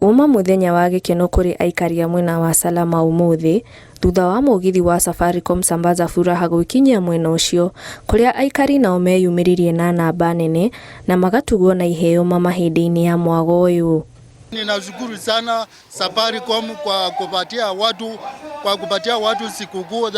Uma muthenya wa gikeno kuri aikari a mwena wa Salama umuthi thutha wa mugithi wa Safaricom Sambaza Furaha gwikinyia mwena ucio kuria aikari nao meyumiririe na namba nene na magatugwo na iheo mahinda-ini ya mwago uyu. Ninashukuru sana Safaricom kwa kupatia watu sikukuu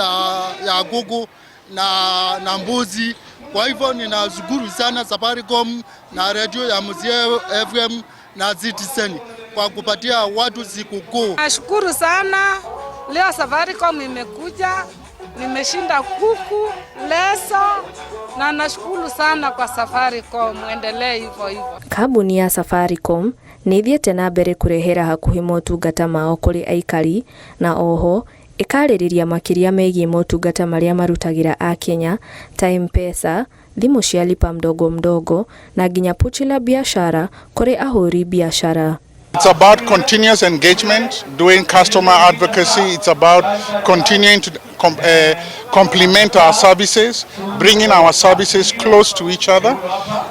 ya kuku na mbuzi. Kwa hivyo ninashukuru sana Safaricom na radio ya Mzee FM na Citizen kwa kupatia watu sikukuu. Nashukuru sana leo Safaricom imekuja, nimeshinda kuku, leso na nashukuru sana kwa Safaricom, endelee hivyo hivyo. Kambuni ya Safaricom nithiete na mbere kurehera hakuhi motungata mao kuri aikari na oho ikaririria makiria megie motungata maria marutagira a Kenya ta M-Pesa, thimu cia lipa mdogo mdogo na nginya pochi la biashara kuri ahuri biashara. It's about continuous engagement, doing customer advocacy. It's about continuing to complement our services, bringing our services close to each other,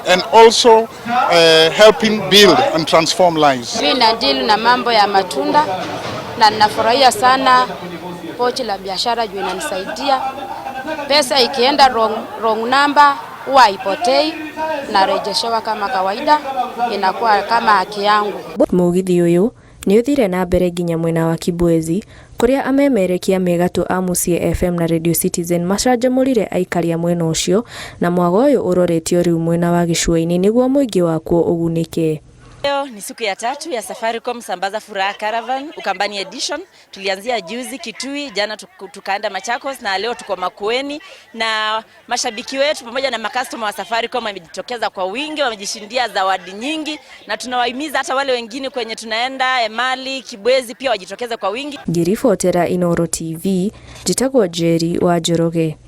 and also helping build and transform lives. Mimi nadeal na mambo ya matunda na ninafurahia sana pochi la biashara juu inanisaidia. Pesa ikienda wrong number huwa haipotei na rejeshewa kama kawaida, inakuwa kama haki yangu. Mugithi uyu ni uthire na mbere nginya mwena wa Kibwezi kuria amemerekia megatu a Mucie FM na Radio Citizen macanjamurire aikari a mwena ucio na mwago uyu uroretio riu mwena wa Gicua-ini niguo muingi wakuo ugunike. Leo ni siku ya 3 ya Safaricom Sambaza Furaha Caravan Ukambani Edition. Tulianzia juzi Kitui, jana tukaenda Machakos na leo tuko Makueni, na mashabiki wetu pamoja na makastoma wa Safaricom wamejitokeza kwa wingi, wamejishindia zawadi nyingi, na tunawahimiza hata wale wengine kwenye tunaenda Emali, Kibwezi pia wajitokeze kwa wingi. Ngiribotera Inooro TV, jitagwo Jerry wa Njoroge.